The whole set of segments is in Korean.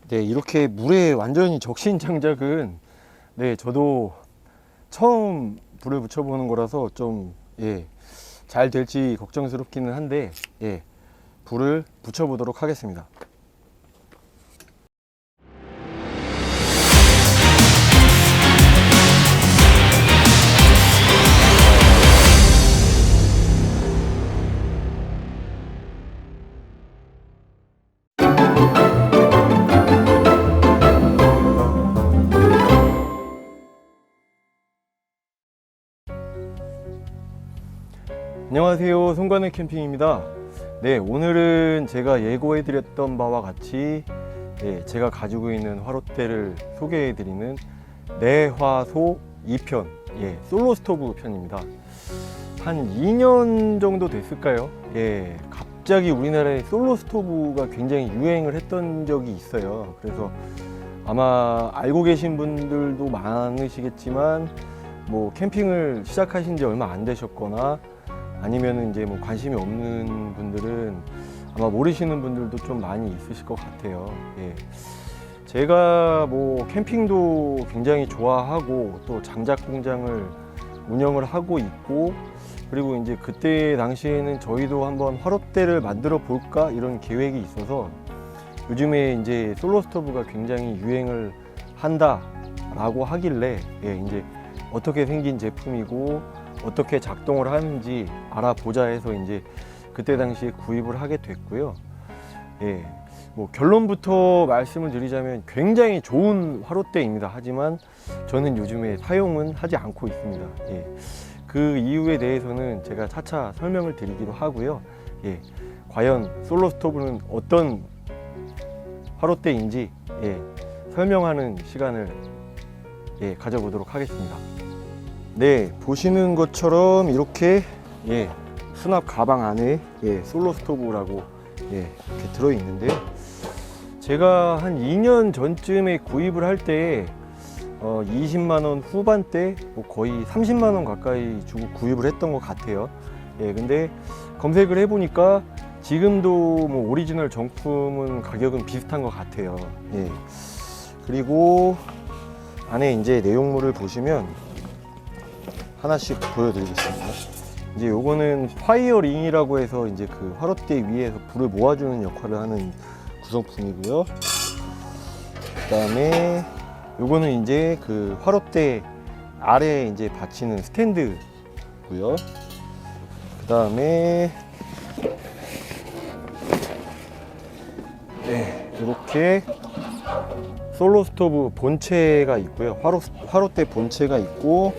네, 이렇게 물에 완전히 적신 장작은 네, 저도 처음 불을 붙여보는 거라서 좀 잘 될지 걱정스럽기는 한데 불을 붙여보도록 하겠습니다. 안녕하세요, 송관의 캠핑입니다. 네, 오늘은 제가 예고해 드렸던 바와 같이 제가 가지고 있는 화롯대를 소개해 드리는 내화소 2편 솔로 스토브 편입니다. 한 2년 정도 됐을까요? 갑자기 우리나라에 솔로 스토브가 굉장히 유행을 했던 적이 있어요. 그래서 아마 알고 계신 분들도 많으시겠지만 뭐 캠핑을 시작하신 지 얼마 안 되셨거나 아니면 이제 뭐 관심이 없는 분들은 아마 모르시는 분들도 좀 많이 있으실 것 같아요. 제가 뭐 캠핑도 굉장히 좋아하고 또 장작 공장을 운영을 하고 있고, 그리고 이제 그때 당시에는 저희도 한번 화롯대를 만들어 볼까 이런 계획이 있어서 요즘에 이제 솔로 스토브가 굉장히 유행을 한다라고 하길래 이제 어떻게 생긴 제품이고 어떻게 작동을 하는지 알아보자 해서 이제 그때 당시에 구입을 하게 됐고요. 뭐 결론부터 말씀을 드리자면 굉장히 좋은 화롯대입니다. 하지만 저는 요즘에 사용은 하지 않고 있습니다. 그 이유에 대해서는 제가 차차 설명을 드리기로 하고요. 과연 솔로 스토브는 어떤 화롯대인지 설명하는 시간을 가져보도록 하겠습니다. 네, 보시는 것처럼 이렇게 수납 가방 안에 솔로 스토브라고 이렇게 들어 있는데요. 제가 한 2년 전쯤에 구입을 할 때 20만원 후반대, 뭐 거의 30만원 가까이 주고 구입을 했던 것 같아요. 근데 검색을 해보니까 지금도 뭐 오리지널 정품은 가격은 비슷한 것 같아요. 그리고 안에 이제 내용물을 보시면 하나씩 보여드리겠습니다. 이제 요거는 파이어링이라고 해서 이제 그 화롯대 위에서 불을 모아주는 역할을 하는 구성품이고요. 그 다음에 요거는 이제 그 화롯대 아래에 이제 받치는 스탠드고요. 그 다음에 이렇게 솔로 스토브 본체가 있고요. 화롯대 본체가 있고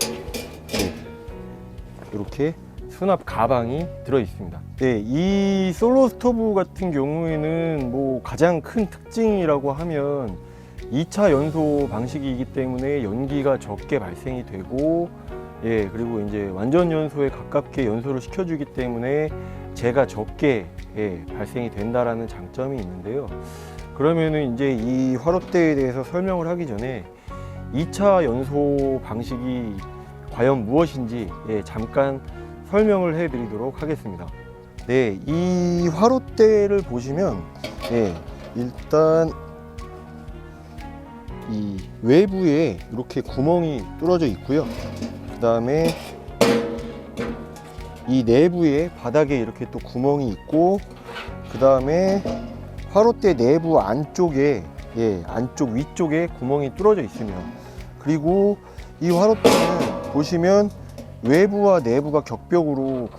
이렇게 수납 가방이 들어 있습니다. 이 솔로 스토브 같은 경우에는 뭐 가장 큰 특징이라고 하면 2차 연소 방식이기 때문에 연기가 적게 발생이 되고 그리고 이제 완전 연소에 가깝게 연소를 시켜주기 때문에 재가 적게 발생이 된다라는 장점이 있는데요. 그러면은 이제 이 화롯대에 대해서 설명을 하기 전에 2차 연소 방식이 과연 무엇인지 잠깐 설명을 해 드리도록 하겠습니다. 이 화롯대를 보시면 일단 이 외부에 이렇게 구멍이 뚫어져 있고요. 그 다음에 이 내부에 바닥에 이렇게 또 구멍이 있고, 그 다음에 화롯대 내부 안쪽에 안쪽 위쪽에 구멍이 뚫어져 있으며, 그리고 이 화롯대는 보시면 외부와 내부가 격벽으로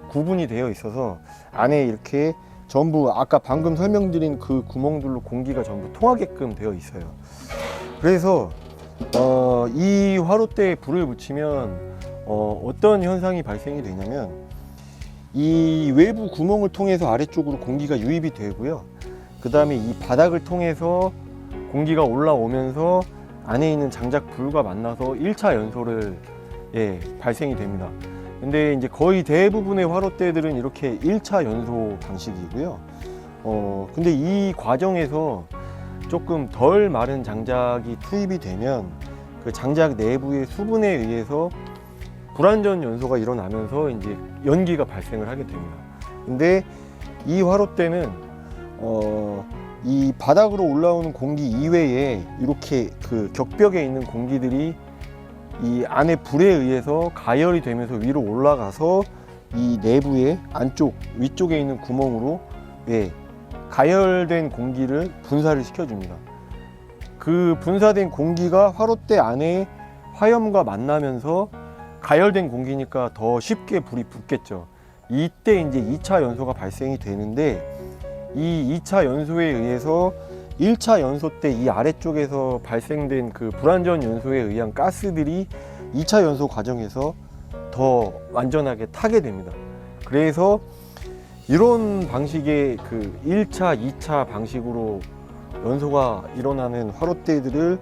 구분이 되어 있어서 안에 이렇게 전부 아까 방금 설명드린 그 구멍들로 공기가 전부 통하게끔 되어 있어요. 그래서 이 화롯대에 불을 붙이면 어떤 현상이 발생이 되냐면 이 외부 구멍을 통해서 아래쪽으로 공기가 유입이 되고요. 그 다음에 이 바닥을 통해서 공기가 올라오면서 안에 있는 장작 불과 만나서 1차 연소를 발생이 됩니다. 근데 이제 거의 대부분의 화롯대들은 이렇게 1차 연소 방식이고요. 근데 이 과정에서 조금 덜 마른 장작이 투입이 되면 그 장작 내부의 수분에 의해서 불완전 연소가 일어나면서 이제 연기가 발생을 하게 됩니다. 근데 이 화롯대는 이 바닥으로 올라오는 공기 이외에 이렇게 그 격벽에 있는 공기들이 이 안에 불에 의해서 가열이 되면서 위로 올라가서 이 내부의 안쪽 위쪽에 있는 구멍으로 가열된 공기를 분사를 시켜줍니다. 그 분사된 공기가 화롯대 안에 화염과 만나면서 가열된 공기니까 더 쉽게 불이 붙겠죠. 이때 이제 2차 연소가 발생이 되는데, 이 2차 연소에 의해서 1차 연소 때 이 아래쪽에서 발생된 그 불완전 연소에 의한 가스들이 2차 연소 과정에서 더 완전하게 타게 됩니다. 그래서 이런 방식의 그 1차, 2차 방식으로 연소가 일어나는 화롯대들을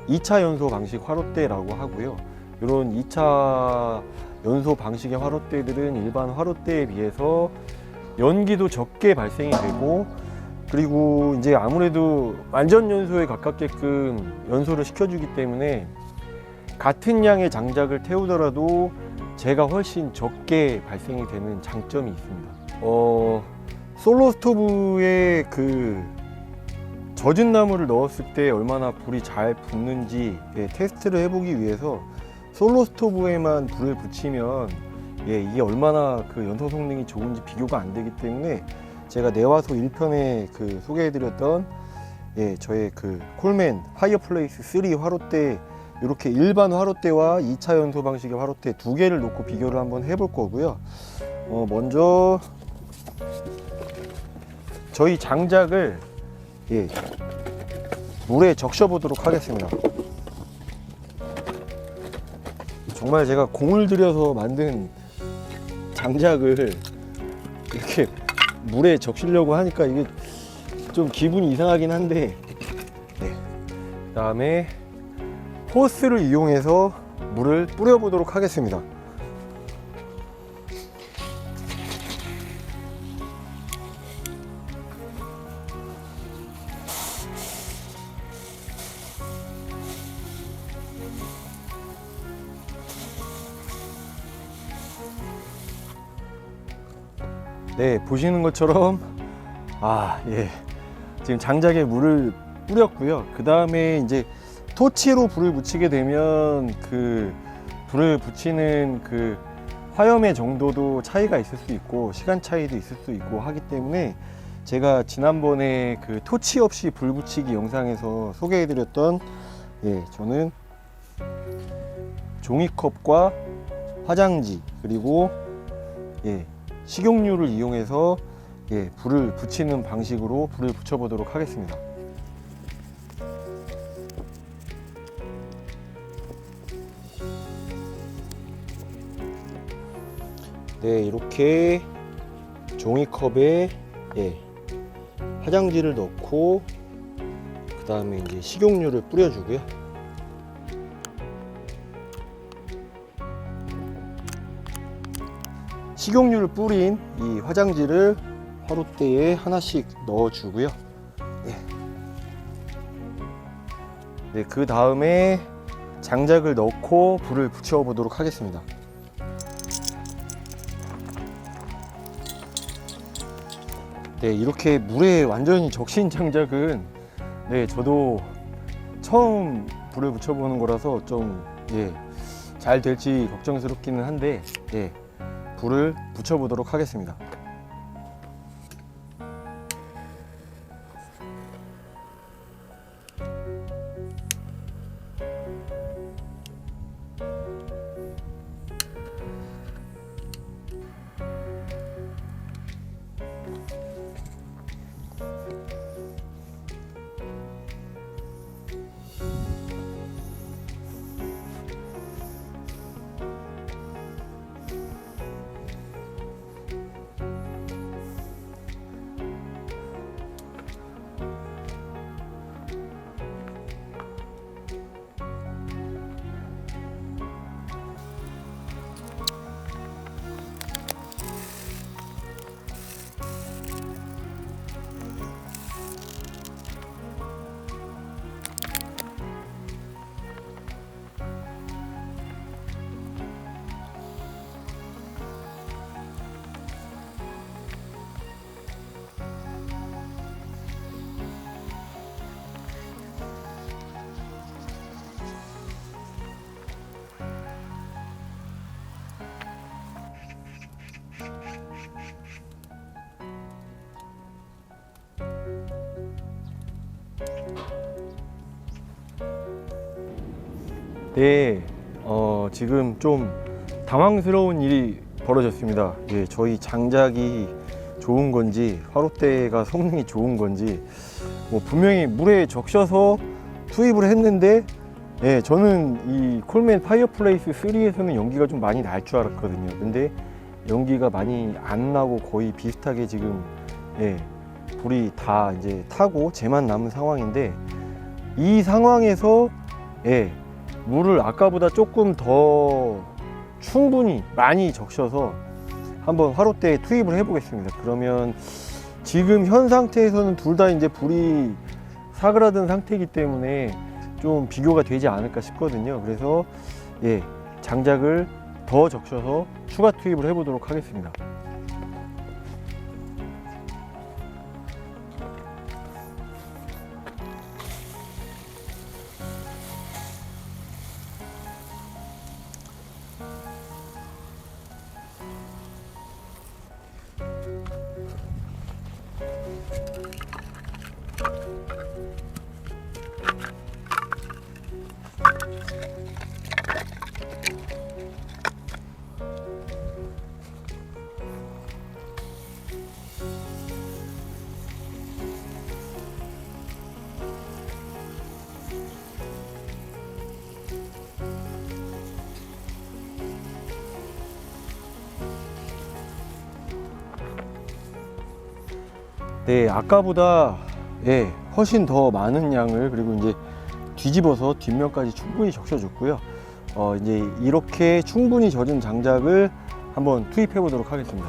2차 연소 방식 화롯대라고 하고요. 이런 2차 연소 방식의 화롯대들은 일반 화롯대에 비해서 연기도 적게 발생이 되고, 그리고 이제 아무래도 완전 연소에 가깝게끔 연소를 시켜주기 때문에 같은 양의 장작을 태우더라도 재가 훨씬 적게 발생이 되는 장점이 있습니다. 솔로 스토브에 그 젖은 나무를 넣었을 때 얼마나 불이 잘 붙는지 테스트를 해보기 위해서 솔로 스토브에만 불을 붙이면 이게 얼마나 그 연소 성능이 좋은지 비교가 안 되기 때문에 제가 내화소 1편에 그 소개해드렸던 저의 그 콜맨 파이어플레이스 3 화롯대, 이렇게 일반 화롯대와 2차 연소 방식의 화롯대 두 개를 놓고 비교를 한번 해볼 거고요. 먼저 저희 장작을 물에 적셔 보도록 하겠습니다. 정말 제가 공을 들여서 만든 장작을 이렇게 물에 적시려고 하니까 이게 좀 기분이 이상하긴 한데, 그 다음에 호스를 이용해서 물을 뿌려 보도록 하겠습니다. 보시는 것처럼 지금 장작에 물을 뿌렸고요. 그 다음에 이제 토치로 불을 붙이게 되면 그 불을 붙이는 그 화염의 정도도 차이가 있을 수 있고 시간 차이도 있을 수 있고 하기 때문에, 제가 지난번에 그 토치 없이 불 붙이기 영상에서 소개해드렸던 저는 종이컵과 화장지 그리고 식용유를 이용해서 불을 붙이는 방식으로 불을 붙여 보도록 하겠습니다. 이렇게 종이컵에 화장지를 넣고 그 다음에 이제 식용유를 뿌려주고요. 식용유를 뿌린 이 화장지를 화롯대에 하나씩 넣어주고요. 그 다음에 장작을 넣고 불을 붙여 보도록 하겠습니다. 이렇게 물에 완전히 적신 장작은 저도 처음 불을 붙여보는 거라서 좀 잘 될지 걱정스럽기는 한데 불을 붙여보도록 하겠습니다. 네, 지금 좀 당황스러운 일이 벌어졌습니다. 예, 저희 장작이 좋은 건지 화롯대가 성능이 좋은 건지 뭐 분명히 물에 적셔서 투입을 했는데, 예, 저는 이 콜맨 파이어플레이스 3에서는 연기가 좀 많이 날 줄 알았거든요. 근데 연기가 많이 안 나고 거의 비슷하게 지금, 예, 불이 다 이제 타고 재만 남은 상황인데, 이 상황에서, 예, 물을 아까보다 조금 더 충분히 많이 적셔서 한번 화롯대에 투입을 해 보겠습니다. 그러면 지금 현 상태에서는 둘 다 이제 불이 사그라든 상태이기 때문에 좀 비교가 되지 않을까 싶거든요. 그래서, 예, 장작을 더 적셔서 추가 투입을 해 보도록 하겠습니다. 네, 아까보다, 예, 훨씬 더 많은 양을, 그리고 이제 뒤집어서 뒷면까지 충분히 적셔줬고요. 이제 이렇게 충분히 젖은 장작을 한번 투입해 보도록 하겠습니다.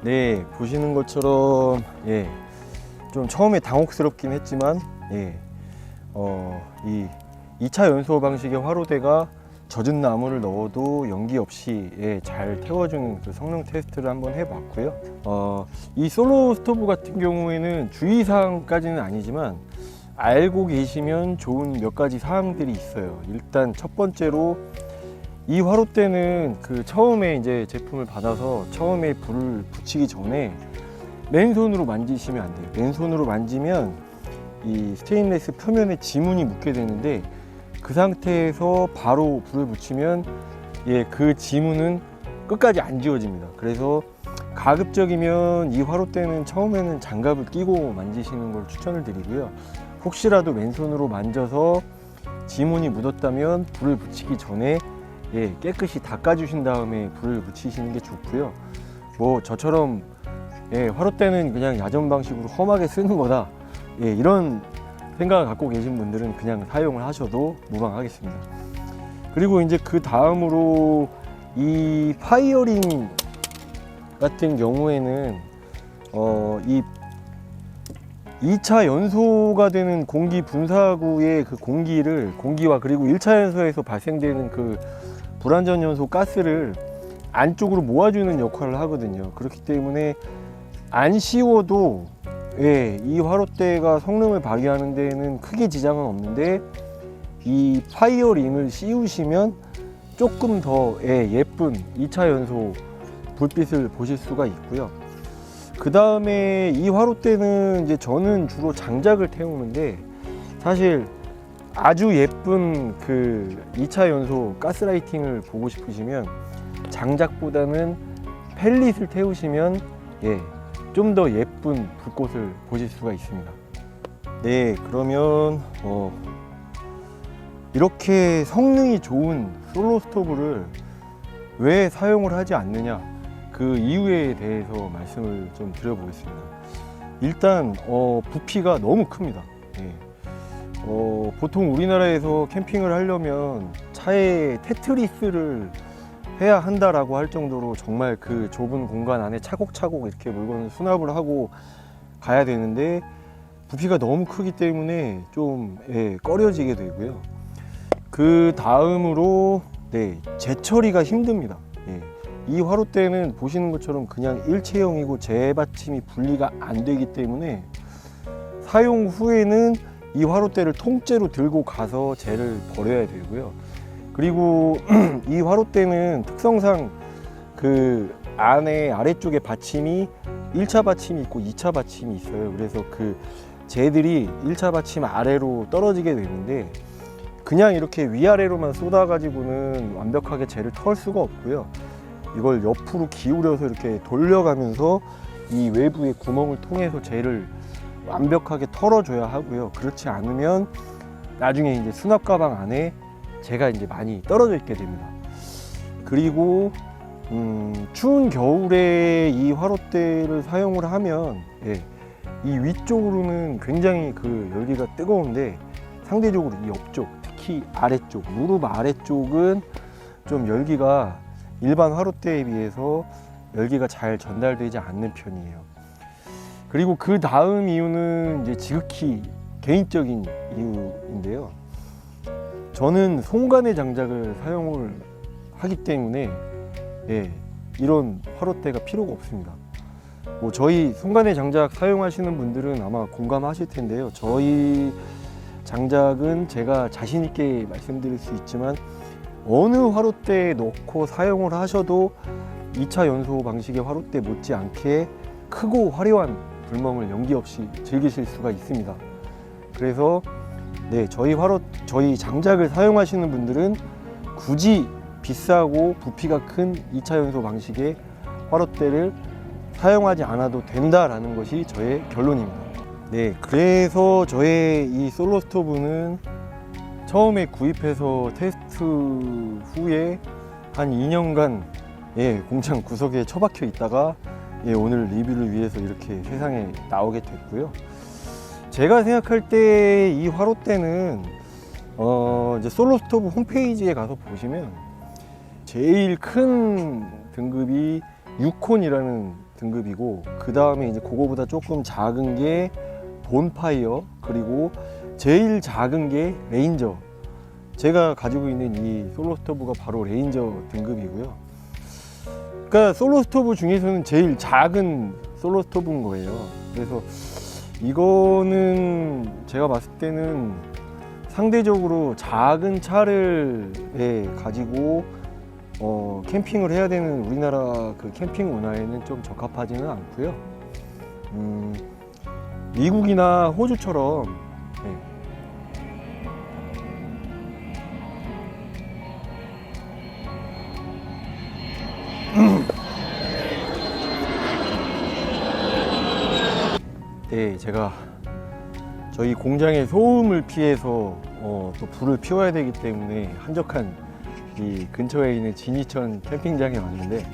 네, 보시는 것처럼, 예, 좀 처음에 당혹스럽긴 했지만, 예, 이 2차 연소 방식의 화로대가 젖은 나무를 넣어도 연기 없이, 예, 잘 태워주는 그 성능 테스트를 한번 해봤고요. 이 솔로 스토브 같은 경우에는 주의사항까지는 아니지만 알고 계시면 좋은 몇 가지 사항들이 있어요. 일단 첫 번째로 이 화롯대는 그 처음에 이제 제품을 받아서 처음에 불을 붙이기 전에 맨손으로 만지시면 안 돼요. 맨손으로 만지면 이 스테인리스 표면에 지문이 묻게 되는데 그 상태에서 바로 불을 붙이면 그 지문은 끝까지 안 지워집니다. 그래서 가급적이면 이 화롯대는 처음에는 장갑을 끼고 만지시는 걸 추천을 드리고요. 혹시라도 맨손으로 만져서 지문이 묻었다면 불을 붙이기 전에 깨끗이 닦아주신 다음에 불을 붙이시는 게 좋고요. 뭐 저처럼 화롯대는 그냥 야전 방식으로 험하게 쓰는 거다, 이런 생각을 갖고 계신 분들은 그냥 사용을 하셔도 무방하겠습니다. 그리고 이제 그 다음으로 이 파이어링 같은 경우에는 이 2차 연소가 되는 공기 분사구의 그 공기와 그리고 1차 연소에서 발생되는 그 불완전 연소 가스를 안쪽으로 모아주는 역할을 하거든요. 그렇기 때문에 안 씌워도 이 화롯대가 성능을 발휘하는 데에는 크게 지장은 없는데 이 파이어링을 씌우시면 조금 더 예쁜 2차 연소 불빛을 보실 수가 있고요. 그 다음에 이 화롯대는 이제 저는 주로 장작을 태우는데 사실 아주 예쁜 그 2차 연소 가스라이팅을 보고 싶으시면 장작보다는 펠릿을 태우시면 좀 더 예쁜 불꽃을 보실 수가 있습니다. 네, 그러면 이렇게 성능이 좋은 솔로 스토브를 왜 사용을 하지 않느냐, 그 이유에 대해서 말씀을 좀 드려보겠습니다. 일단 부피가 너무 큽니다. 보통 우리나라에서 캠핑을 하려면 차에 테트리스를 해야 한다라고 할 정도로 정말 그 좁은 공간 안에 차곡차곡 이렇게 물건을 수납을 하고 가야 되는데 부피가 너무 크기 때문에 좀 꺼려지게 되고요. 그 다음으로 재처리가 힘듭니다. 이 화롯대는 보시는 것처럼 그냥 일체형이고 재받침이 분리가 안 되기 때문에 사용 후에는 이 화롯대를 통째로 들고 가서 재를 버려야 되고요. 그리고 이 화롯대는 특성상 그 안에 아래쪽에 받침이 1차 받침이 있고 2차 받침이 있어요. 그래서 그 재들이 1차 받침 아래로 떨어지게 되는데 그냥 이렇게 위아래로만 쏟아 가지고는 완벽하게 재를 털 수가 없고요. 이걸 옆으로 기울여서 이렇게 돌려가면서 이 외부의 구멍을 통해서 재를 완벽하게 털어줘야 하고요. 그렇지 않으면 나중에 이제 수납 가방 안에 재가 이제 많이 떨어져 있게 됩니다. 그리고 추운 겨울에 이 화롯대를 사용을 하면 이 위쪽으로는 굉장히 그 열기가 뜨거운데 상대적으로 이 옆쪽, 특히 아래쪽, 무릎 아래쪽은 좀 열기가 일반 화롯대에 비해서 열기가 잘 전달되지 않는 편이에요. 그리고 그 다음 이유는 이제 지극히 개인적인 이유인데요. 저는 송간의 장작을 사용을 하기 때문에 이런 화롯대가 필요가 없습니다. 뭐 저희 송간의 장작 사용하시는 분들은 아마 공감하실 텐데요. 저희 장작은 제가 자신 있게 말씀드릴 수 있지만 어느 화롯대에 넣고 사용을 하셔도 2차 연소 방식의 화롯대 못지않게 크고 화려한 불멍을 연기 없이 즐기실 수가 있습니다. 그래서 저희 장작을 사용하시는 분들은 굳이 비싸고 부피가 큰 2차 연소 방식의 화롯대를 사용하지 않아도 된다라는 것이 저의 결론입니다. 그래서 저의 이 솔로 스토브는 처음에 구입해서 테스트 후에 한 2년간 공장 구석에 처박혀 있다가 오늘 리뷰를 위해서 이렇게 세상에 나오게 됐고요. 제가 생각할 때 이 화롯대는 이제 솔로 스토브 홈페이지에 가서 보시면 제일 큰 등급이 6콘이라는 등급이고 그 다음에 이제 그거보다 조금 작은 게 본파이어, 그리고 제일 작은 게 레인저. 제가 가지고 있는 이 솔로 스토브가 바로 레인저 등급이고요. 그러니까 솔로 스토브 중에서는 제일 작은 솔로 스토브인 거예요. 그래서 이거는 제가 봤을 때는 상대적으로 작은 차를 가지고 캠핑을 해야 되는 우리나라 그 캠핑 문화에는 좀 적합하지는 않고요. 미국이나 호주처럼 네. 네, 제가 저희 공장의 소음을 피해서 또 불을 피워야 되기 때문에 한적한 이 근처에 있는 진이천 캠핑장에 왔는데,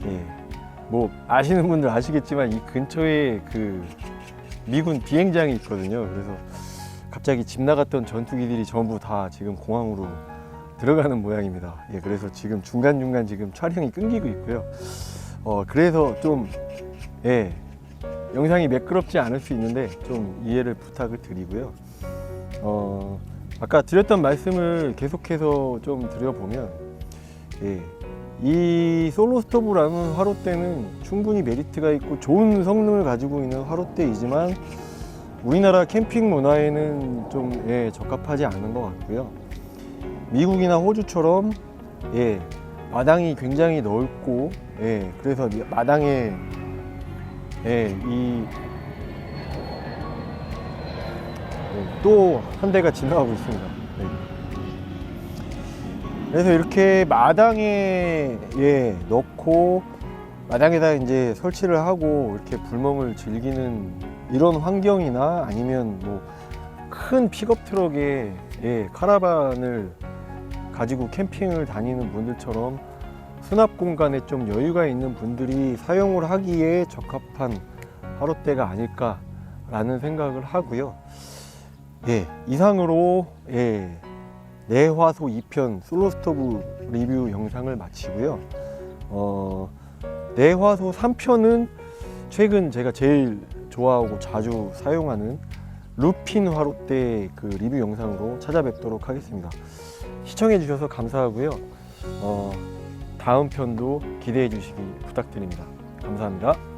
예, 뭐 아시는 분들 아시겠지만 이 근처에 그 미군 비행장이 있거든요. 그래서 갑자기 집 나갔던 전투기들이 전부 다 지금 공항으로 들어가는 모양입니다. 예, 그래서 지금 중간중간 지금 촬영이 끊기고 있고요. 그래서 좀 예, 영상이 매끄럽지 않을 수 있는데 좀 이해를 부탁을 드리고요. 아까 드렸던 말씀을 계속해서 좀 드려보면, 예, 이 솔로 스토브라는 화롯대는 충분히 메리트가 있고 좋은 성능을 가지고 있는 화롯대이지만 우리나라 캠핑 문화에는 좀 예, 적합하지 않은 것 같고요. 미국이나 호주처럼 예, 마당이 굉장히 넓고 예, 그래서 마당에 예, 또 한 대가 지나가고 있습니다. 네. 그래서 이렇게 마당에 예, 넣고 마당에다 이제 설치를 하고 이렇게 불멍을 즐기는 이런 환경이나 아니면 뭐 큰 픽업 트럭에 예, 카라반을 가지고 캠핑을 다니는 분들처럼 수납 공간에 좀 여유가 있는 분들이 사용을 하기에 적합한 화롯대가 아닐까라는 생각을 하고요. 예, 이상으로 예, 내화소 2편 솔로 스토브 리뷰 영상을 마치고요. 내화소 3편은 최근 제가 제일 좋아하고 자주 사용하는 루핀 화롯대 그 리뷰 영상으로 찾아뵙도록 하겠습니다. 시청해 주셔서 감사하고요. 다음 편도 기대해 주시기 부탁드립니다. 감사합니다.